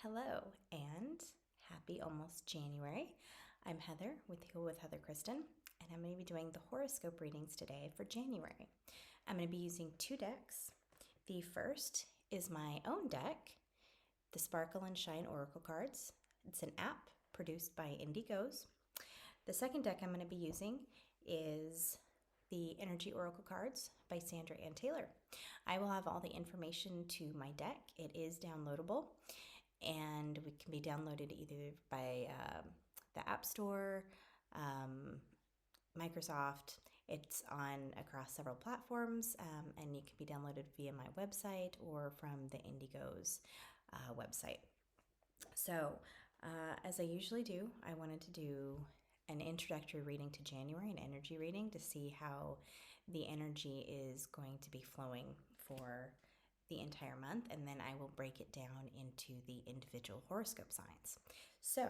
Hello and happy almost January. I'm Heather with Heather Kristen, and I'm going to be doing the horoscope readings today for January. I'm going to be using two decks. The first is my own deck, the Sparkle and Shine Oracle cards. It's an app produced by Indigos. The second deck I'm going to be using is the Energy Oracle cards by Sandra Ann Taylor. I will have all the information to my deck. It is downloadable, and we can be downloaded either by the App Store, Microsoft. It's on across several platforms, and you can be downloaded via my website or from the Indigos website. So, as I usually do, I wanted to do an introductory reading to January, an energy reading to see how the energy is going to be flowing for the entire month, and then I will break it down into the individual horoscope signs. So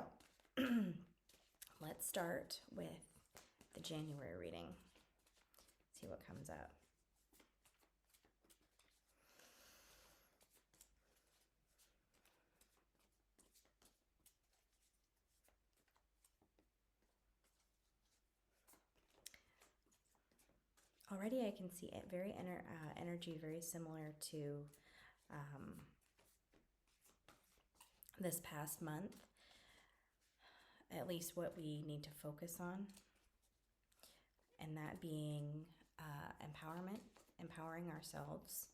let's start with the January reading. See what comes up. Already I can see it very energy very similar to this past month, at least what we need to focus on, and that being empowerment, empowering ourselves.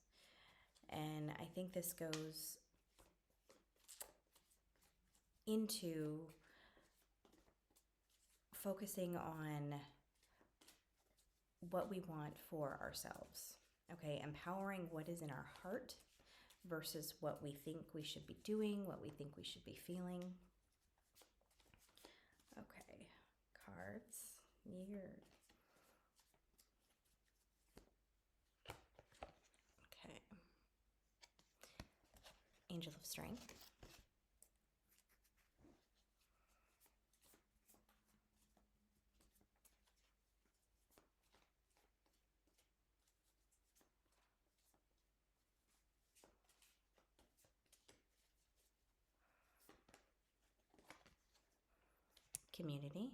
And I think this goes into focusing on what we want for ourselves. Okay, empowering what is in our heart versus what we think we should be doing, what we think we should be feeling. Okay, cards. Year. Okay. Angel of Strength. Community.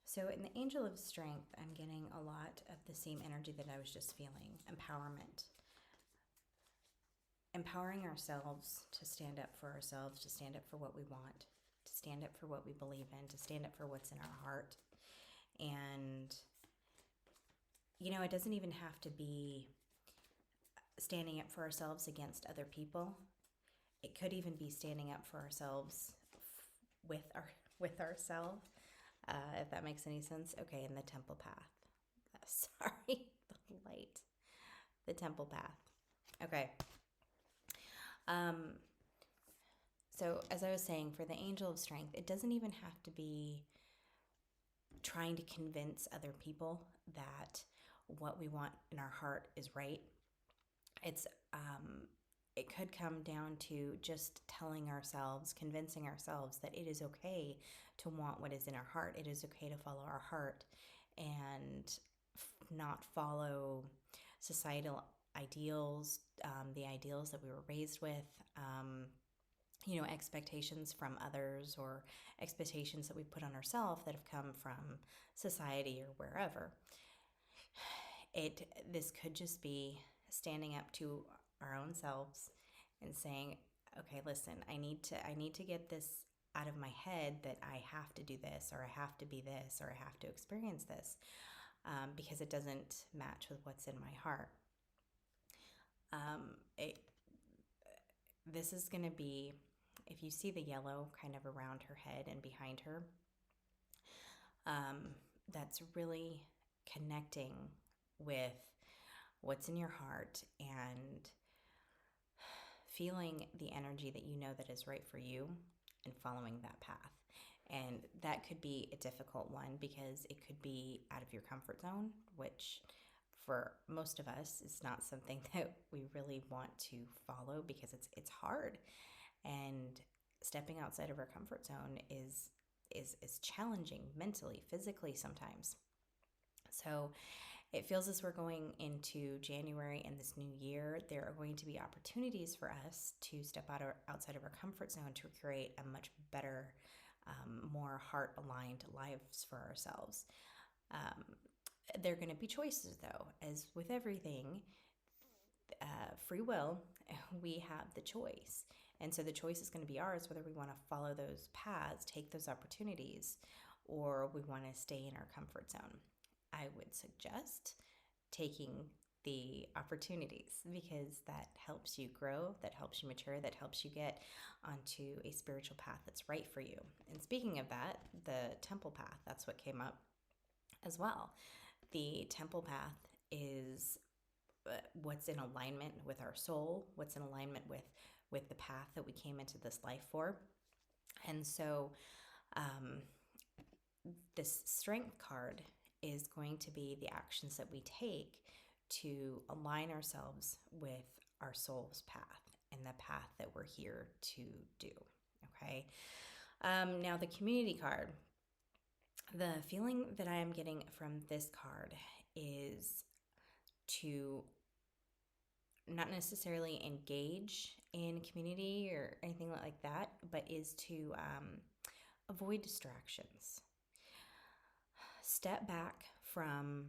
So in the Angel of Strength, I'm getting a lot of the same energy that I was just feeling. Empowerment. Empowering ourselves to stand up for ourselves, to stand up for what we want, to stand up for what we believe in, to stand up for what's in our heart. And it doesn't even have to be standing up for ourselves against other people. It could even be standing up for ourselves with ourselves, if that makes any sense. Okay, in the temple path. Sorry, the light. The temple path. Okay. So as I was saying, for the Angel of Strength, it doesn't even have to be trying to convince other people that what we want in our heart is right. It could come down to just telling ourselves, convincing ourselves that it is okay to want what is in our heart. It is okay to follow our heart and not follow societal ideals, the ideals that we were raised with, expectations from others or expectations that we put on ourselves that have come from society or wherever. This could just be standing up to our own selves and saying, okay, listen, I need to get this out of my head that I have to do this, or I have to be this, or I have to experience this, because it doesn't match with what's in my heart. This is going to be, if you see the yellow kind of around her head and behind her, that's really connecting with what's in your heart and feeling the energy that you know that is right for you and following that path. And that could be a difficult one because it could be out of your comfort zone, which for most of us is not something that we really want to follow because it's hard. And stepping outside of our comfort zone is is challenging mentally, physically sometimes. So it feels as we're going into January and this new year, there are going to be opportunities for us to step outside of our comfort zone to create a much better, more heart-aligned lives for ourselves. Um, there are going to be choices, though, as with everything. Free will, we have the choice. And so the choice is going to be ours whether we want to follow those paths, take those opportunities, or we want to stay in our comfort zone. I would suggest taking the opportunities because that helps you grow, that helps you mature, that helps you get onto a spiritual path that's right for you. And speaking of that, the temple path, that's what came up as well. The temple path is what's in alignment with our soul, what's in alignment with the path that we came into this life for. And so this strength card is going to be the actions that we take to align ourselves with our soul's path and the path that we're here to do. Okay. Now the community card. The feeling that I am getting from this card is to not necessarily engage in community or anything like that, but is to avoid distractions. Step back from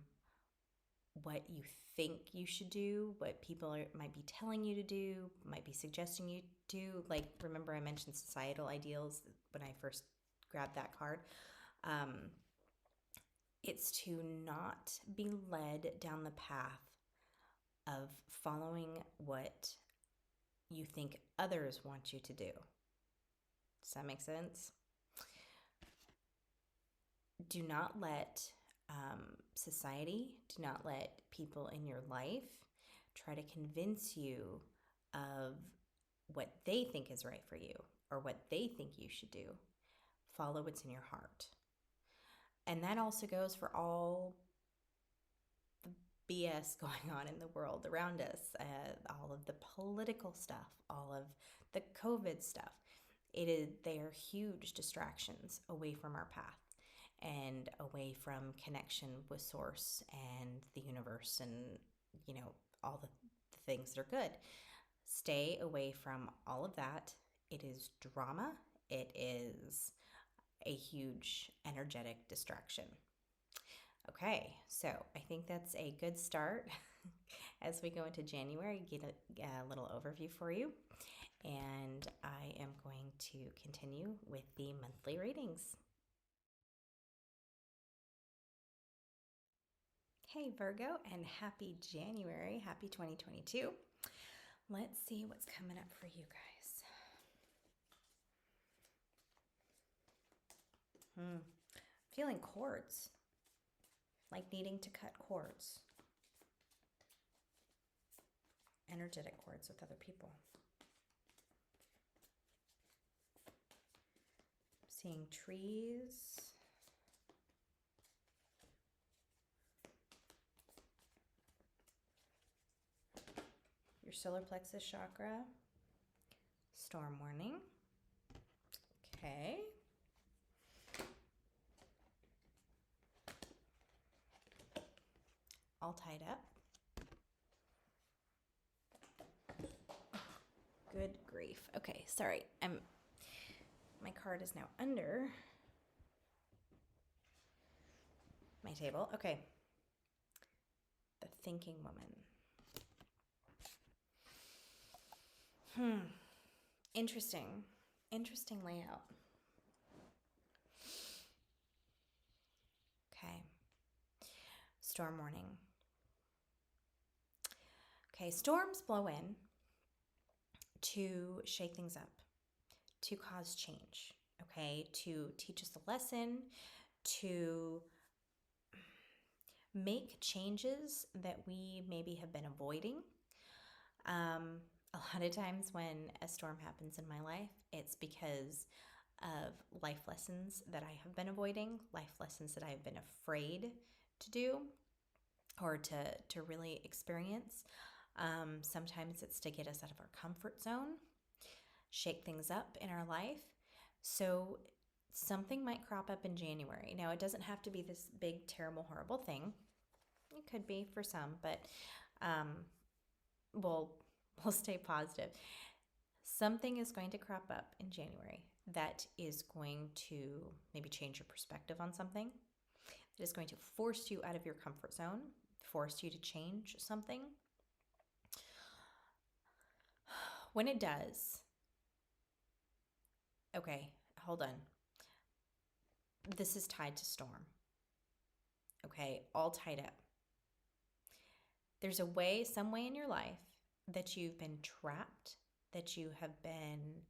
what you think you should do, what people might be telling you to do, might be suggesting you do. Like, remember I mentioned societal ideals when I first grabbed that card. It's to not be led down the path of following what you think others want you to do. Does that make sense? Do not let society, do not let people in your life try to convince you of what they think is right for you or what they think you should do. Follow what's in your heart. And that also goes for all the BS going on in the world around us, all of the political stuff, all of the COVID stuff. They are huge distractions away from our path and away from connection with source and the universe and, all the things that are good. Stay away from all of that. It is drama. It is a huge energetic distraction. Okay, so I think that's a good start as we go into January, get a little overview for you. And I am going to continue with the monthly readings. Hey Virgo, and happy January, happy 2022. Let's see what's coming up for you guys. Feeling cords, like needing to cut cords, energetic cords with other people. Seeing trees. Your solar plexus chakra. Storm warning. Okay. All tied up. Good grief. Okay, sorry. My card is now under my table. Okay. The thinking woman. Interesting layout. Okay. Storm warning. Okay, storms blow in to shake things up, to cause change, okay, to teach us a lesson, to make changes that we maybe have been avoiding. A lot of times when a storm happens in my life, it's because of life lessons that I have been avoiding, life lessons that I've been afraid to do or to really experience. Sometimes it's to get us out of our comfort zone, shake things up in our life. So something might crop up in January. Now, it doesn't have to be this big, terrible, horrible thing. It could be for some, but um, we'll stay positive. Something is going to crop up in January that is going to maybe change your perspective on something. It is going to force you out of your comfort zone, force you to change something. When it does, okay, hold on. This is tied to storm. Okay, all tied up. There's some way in your life that you've been trapped, that you have been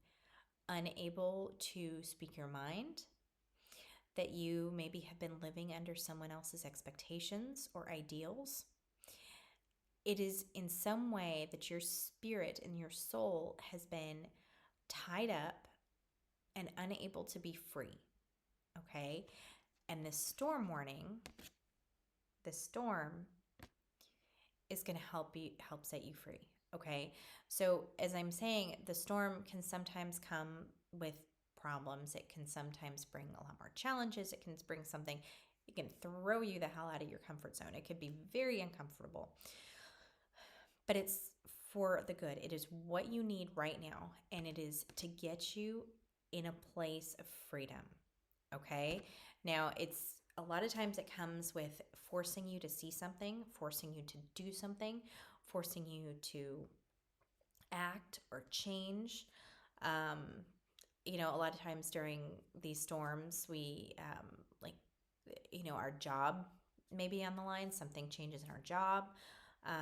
unable to speak your mind, that you maybe have been living under someone else's expectations or ideals. It is in some way that your spirit and your soul has been tied up and unable to be free. Okay? And this storm is going to help set you free. Okay? So as I'm saying, the storm can sometimes come with problems. It can sometimes bring a lot more challenges. It can bring something, it can throw you the hell out of your comfort zone. It could be very uncomfortable. But it's for the good. It is what you need right now, and it is to get you in a place of freedom. Okay? Now, it's a lot of times it comes with forcing you to see something, forcing you to do something, forcing you to act or change. A lot of times during these storms, we our job may be on the line. Something changes in our job.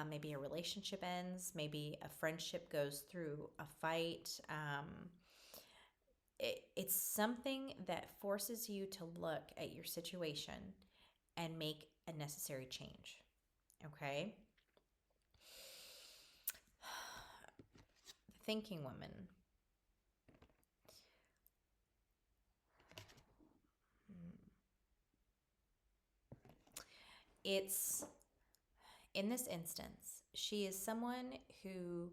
Maybe a relationship ends. Maybe a friendship goes through a fight. It's something that forces you to look at your situation and make a necessary change. Okay? The thinking woman. It's, in this instance, she is someone who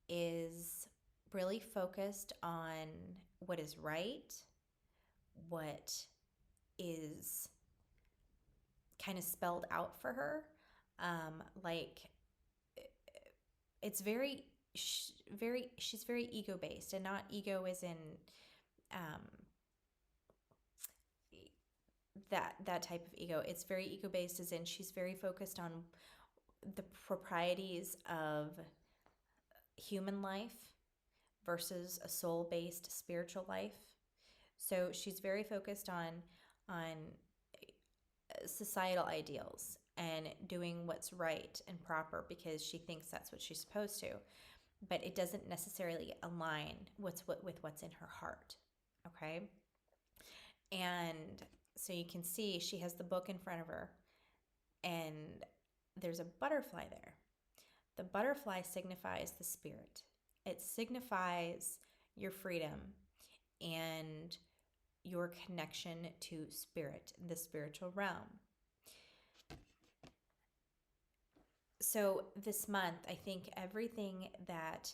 is really focused on what is right, what is kind of spelled out for her. It's she's very ego based, and not ego as in that type of ego. It's very ego based as in she's very focused on the proprieties of human life versus a soul-based spiritual life. So she's very focused on societal ideals and doing what's right and proper because she thinks that's what she's supposed to, but it doesn't necessarily align with what's in her heart. Okay? And so you can see she has the book in front of her, and there's a butterfly there. The butterfly signifies the spirit. It signifies your freedom and your connection to spirit, the spiritual realm. So this month, I think everything that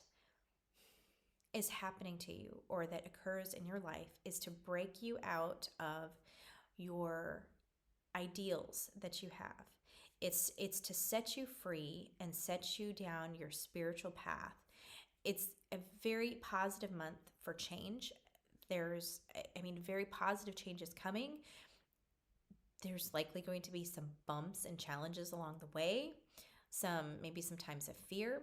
is happening to you or that occurs in your life is to break you out of your ideals that you have. It's to set you free and set you down your spiritual path. It's a very positive month for change. Very positive change is coming. There's likely going to be some bumps and challenges along the way. Maybe some times of fear,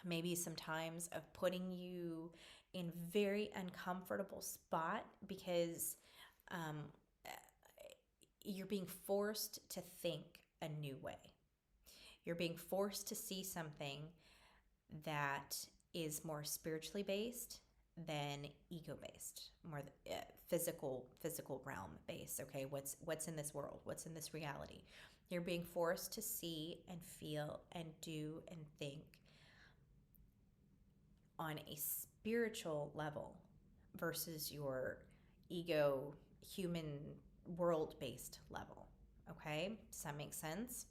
maybe some times of putting you in very uncomfortable spot because you're being forced to think a new way. You're being forced to see something that is more spiritually based than ego based, more physical realm based. Okay, what's in this world? What's in this reality? You're being forced to see and feel and do and think on a spiritual level versus your ego, human, world-based level. Okay? Does that make sense?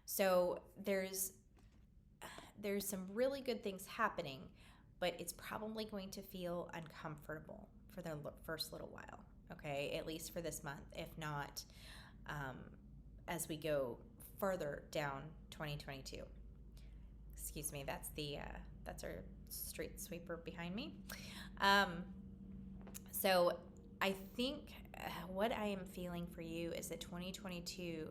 So there's some really good things happening, but it's probably going to feel uncomfortable for the first little while, okay? At least for this month, if not um, as we go further down 2022. Excuse me, that's our street sweeper behind me. So I think what I am feeling for you is that 2022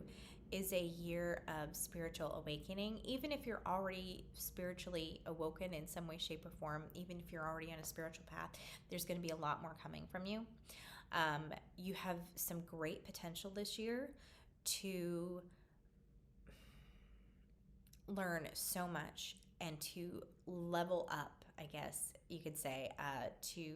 is a year of spiritual awakening. Even if you're already spiritually awoken in some way, shape, or form, even if you're already on a spiritual path, there's going to be a lot more coming from you. You have some great potential this year to learn so much and to level up, I guess you could say, to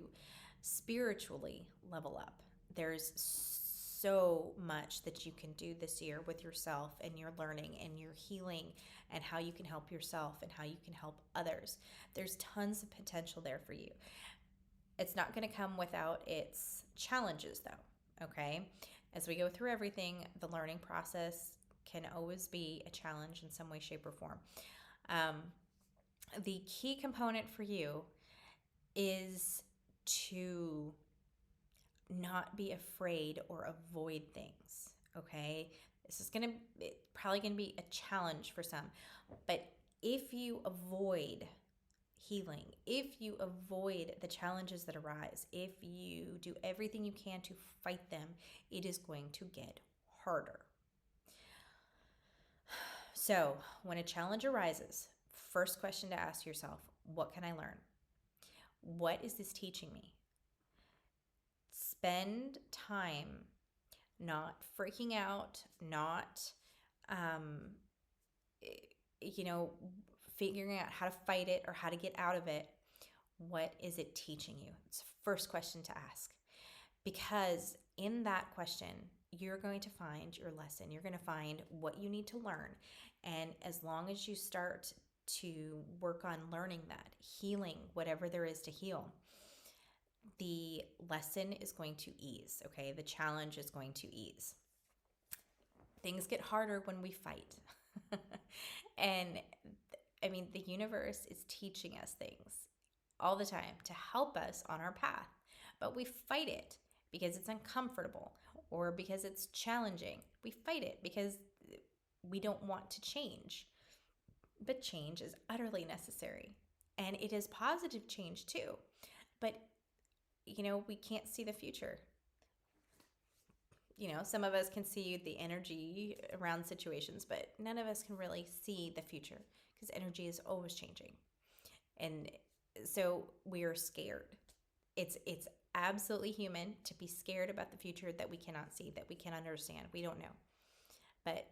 spiritually level up. There's so much that you can do this year with yourself and your learning and your healing and how you can help yourself and how you can help others. There's tons of potential there for you. It's not going to come without its challenges, though, okay? As we go through everything, the learning process can always be a challenge in some way, shape, or form. The key component for you is to not be afraid or avoid things, okay? This is probably going to be a challenge for some, but if you avoid healing, if you avoid the challenges that arise, if you do everything you can to fight them, it is going to get harder. So, when a challenge arises, first question to ask yourself, what can I learn? What is this teaching me? Spend time not freaking out, not, figuring out how to fight it or how to get out of it. What is it teaching you? It's the first question to ask. Because in that question, you're going to find your lesson. You're going to find what you need to learn. And as long as you start to work on learning that, healing whatever there is to heal, the lesson is going to ease, okay? The challenge is going to ease. Things get harder when we fight. And the universe is teaching us things all the time to help us on our path, but we fight it because it's uncomfortable or because it's challenging. We fight it because we don't want to change. But change is utterly necessary. And it is positive change too. But, we can't see the future. Some of us can see the energy around situations, but none of us can really see the future because energy is always changing. And so we are scared. It's absolutely human to be scared about the future that we cannot see, that we cannot understand. We don't know. But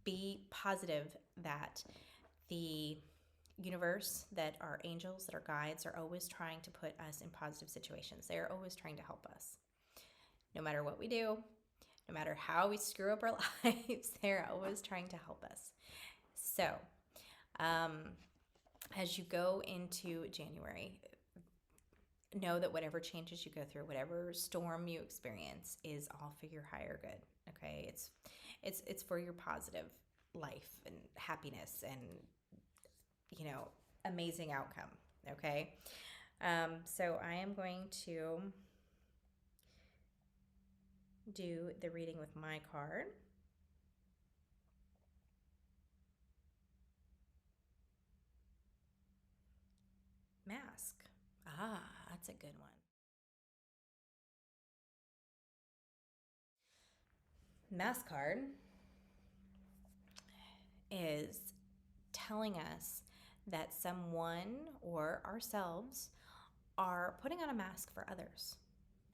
be positive that the universe, that our angels, that our guides are always trying to put us in positive situations. They are always trying to help us. No matter what we do, no matter how we screw up our lives, they're always trying to help us. So, as you go into January, know that whatever changes you go through, whatever storm you experience, is all for your higher good. Okay, it's for your positive life and happiness and amazing outcome. Okay, so I am going to do the reading with my card. Mask. That's a good one. Mask card is telling us that someone or ourselves are putting on a mask for others.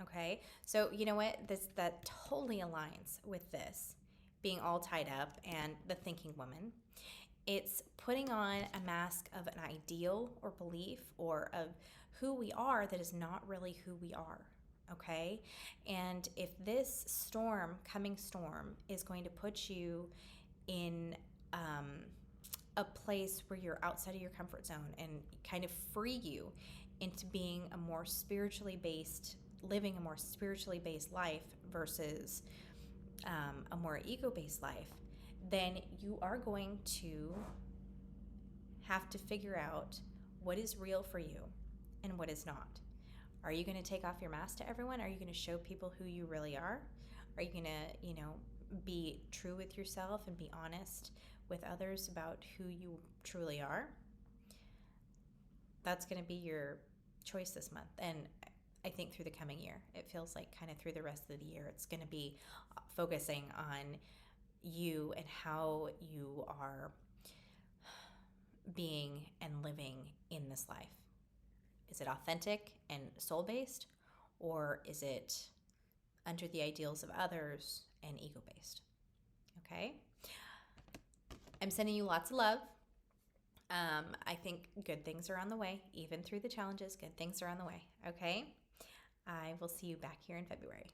Okay, so you know what? That totally aligns with this being all tied up and the thinking woman. It's putting on a mask of an ideal or belief or of who we are that is not really who we are. Okay, and if this coming storm, is going to put you in a place where you're outside of your comfort zone and kind of free you into being living a more spiritually based life versus a more ego-based life, then you are going to have to figure out what is real for you and what is not. Are you going to take off your mask to everyone? Are you going to show people who you really are? Are you going to, be true with yourself and be honest with others about who you truly are? That's going to be your choice this month. And I think through the coming year, it feels like kind of through the rest of the year, it's going to be focusing on you and how you are being and living in this life. Is it authentic and soul-based, or is it under the ideals of others and ego-based? Okay? I'm sending you lots of love. I think good things are on the way. Even through the challenges, good things are on the way. Okay? I will see you back here in February.